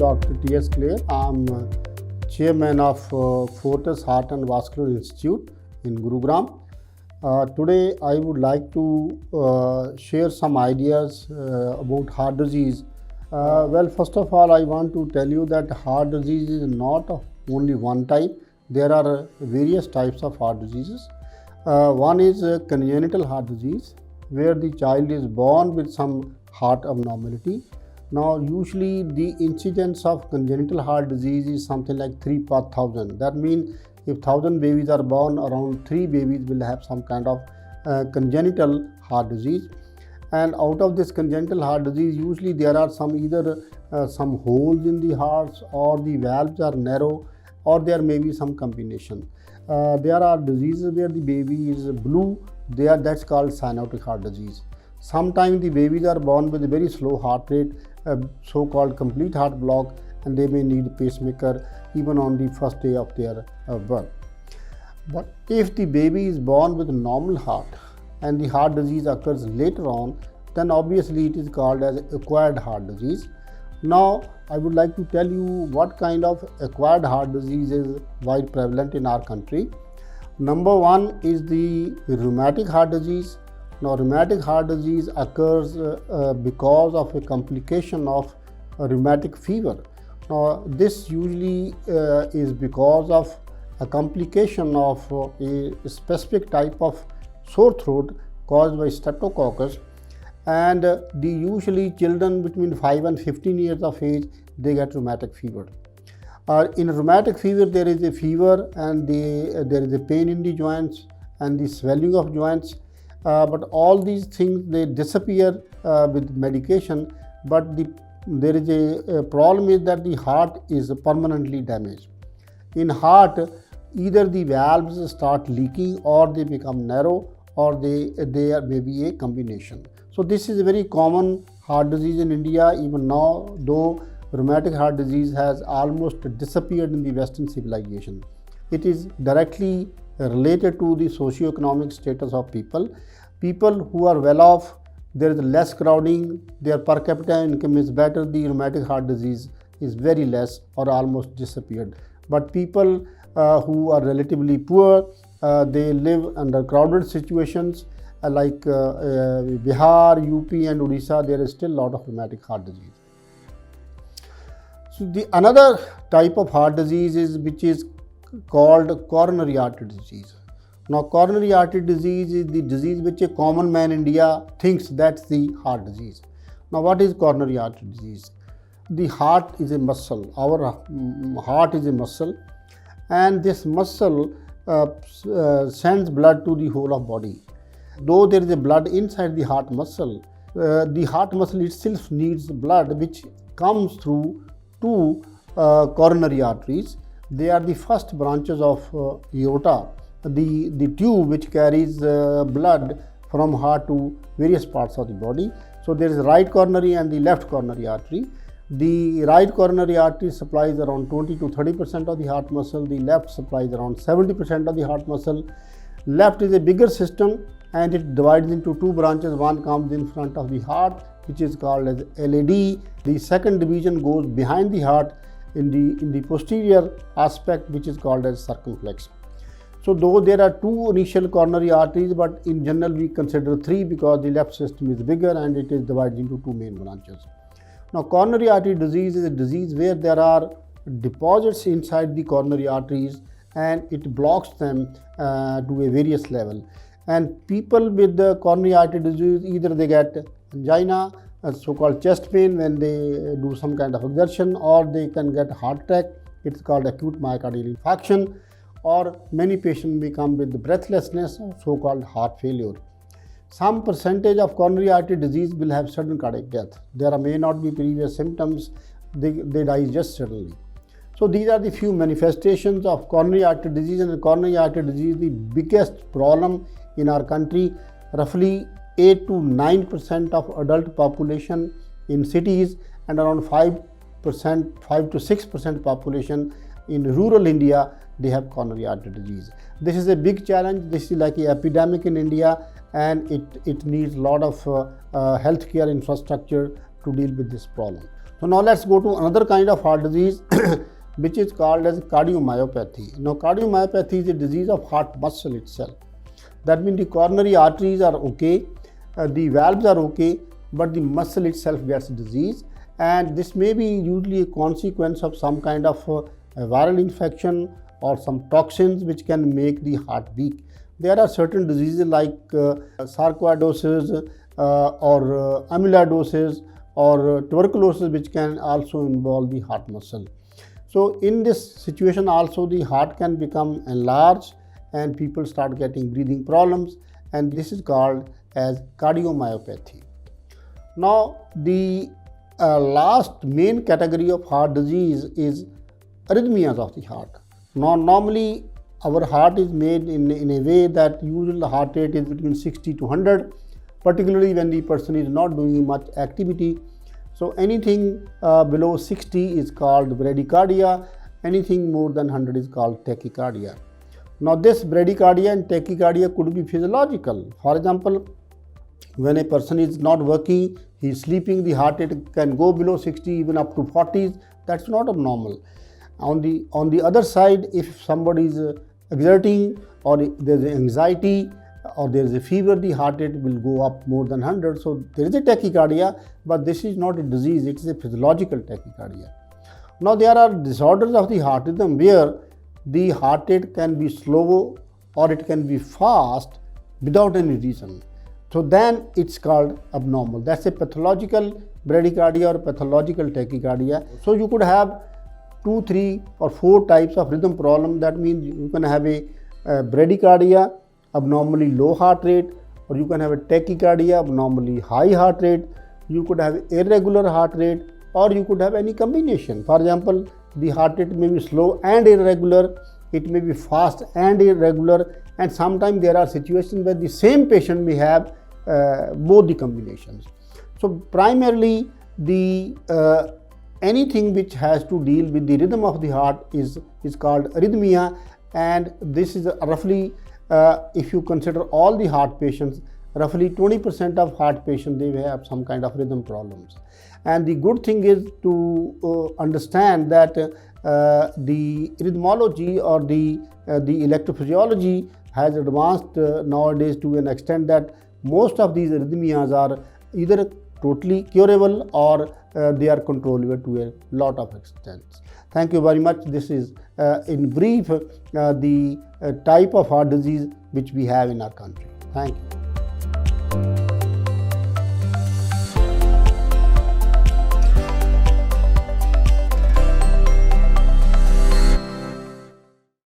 Dr. T.S. Clare. I'm chairman of Fortis Heart and Vascular Institute in Gurugram. Today I would like to share some ideas about heart disease. Well, first of all, I want to tell you that heart disease is not of only one type. There are various types of heart diseases. One is congenital heart disease, where the child is born with some heart abnormality. Now, usually the incidence of congenital heart disease is something like 3 per thousand. That means if 1000 babies are born, around 3 babies will have some kind of congenital heart disease. And out of this congenital heart disease, usually there are some holes in the hearts, or the valves are narrow, or there may be some combination. There are diseases where the baby is blue. That's called cyanotic heart disease. Sometimes the babies are born with a very slow heart rate, so-called complete heart block, and they may need pacemaker even on the first day of their birth. But if the baby is born with a normal heart and the heart disease occurs later on, then obviously it is called as acquired heart disease. Now, I would like to tell you what kind of acquired heart disease is wide prevalent in our country. Number one is the rheumatic heart disease. Now, rheumatic heart disease occurs because of a complication of a rheumatic fever. Now, this usually is because of a complication of a specific type of sore throat caused by streptococcus, and usually children between 5 and 15 years of age, they get rheumatic fever. In rheumatic fever, there is a fever and there is a pain in the joints and the swelling of joints. But all these things, they disappear with medication, but there is a problem is that the heart is permanently damaged. In heart, either the valves start leaking, or they become narrow, or there may be a combination. So this is a very common heart disease in India even now, though rheumatic heart disease has almost disappeared in the Western civilization. It is directly related to the socio-economic status of people. People who are well off, there is less crowding, their per capita income is better, the rheumatic heart disease is very less or almost disappeared. But people who are relatively poor, they live under crowded situations like Bihar, UP and Odisha, there is still a lot of rheumatic heart disease. So another type of heart disease is which is called coronary artery disease. Now, coronary artery disease is the disease which a common man in India thinks that's the heart disease. Now, what is coronary artery disease? The heart is a muscle. Our heart is a muscle, and this muscle sends blood to the whole of body. Though there is a blood inside the heart muscle itself needs blood, which comes through two coronary arteries. They are the first branches of aorta, the tube which carries blood from heart to various parts of the body. So there is right coronary and the left coronary artery. The right coronary artery supplies around 20 to 30% of the heart muscle. The left supplies around 70% of the heart muscle. Left is a bigger system, and it divides into two branches. One comes in front of the heart, which is called as LAD. The second division goes behind the heart in the posterior aspect, which is called as circumflex. So though there are two initial coronary arteries, but in general we consider three because the left system is bigger and it is divided into two main branches. Now, coronary artery disease is a disease where there are deposits inside the coronary arteries and it blocks them to a various level. And people with the coronary artery disease, either they get angina, so-called chest pain when they do some kind of exertion, or they can get heart attack. It's called acute myocardial infarction, or many patients may come with breathlessness, so-called heart failure. Some percentage of coronary artery disease will have sudden cardiac death. There may not be previous symptoms, they die just suddenly. So these are the few manifestations of coronary artery disease. And coronary artery disease is the biggest problem in our country. Roughly 8 to 9% of adult population in cities and around 5 to 6% population in rural India, they have coronary artery disease. This is a big challenge. This is like an epidemic in India, and it needs a lot of healthcare infrastructure to deal with this problem. So now let's go to another kind of heart disease which is called as cardiomyopathy. Now cardiomyopathy is a disease of heart muscle itself. That means the coronary arteries are okay, the valves are okay, but the muscle itself gets disease, and this may be usually a consequence of some kind of a viral infection or some toxins which can make the heart weak. There are certain diseases like sarcoidosis or amyloidosis or tuberculosis which can also involve the heart muscle. So in this situation also the heart can become enlarged and people start getting breathing problems, and this is called as cardiomyopathy. Now the last main category of heart disease is arrhythmias of the heart. Now normally our heart is made in a way that usual heart rate is between 60 to 100, particularly when the person is not doing much activity. So anything below 60 is called bradycardia, anything more than 100 is called tachycardia. Now this bradycardia and tachycardia could be physiological. For example, when a person is not working, he is sleeping, the heart rate can go below 60, even up to 40s. That's not abnormal. On the other side, if somebody is exerting or there is anxiety or there is a fever, the heart rate will go up more than 100. So there is a tachycardia, but this is not a disease, it is a physiological tachycardia. Now there are disorders of the heart rhythm where the heart rate can be slow or it can be fast without any reason. So then it's called abnormal. That's a pathological bradycardia or pathological tachycardia. So you could have 2, 3 or 4 types of rhythm problem. That means you can have a bradycardia, abnormally low heart rate, or you can have a tachycardia, abnormally high heart rate. You could have irregular heart rate, or you could have any combination. For example, the heart rate may be slow and irregular, it may be fast and irregular, and sometimes there are situations where the same patient may have both the combinations. So primarily the anything which has to deal with the rhythm of the heart is called arrhythmia, and this is roughly if you consider all the heart patients, roughly 20% of heart patients, they have some kind of rhythm problems. And the good thing is to understand that the rhythmology or the electrophysiology has advanced nowadays to an extent that most of these arrhythmias are either totally curable or they are controllable to a lot of extents. Thank you very much. This is in brief the type of heart disease which we have in our country. Thank you.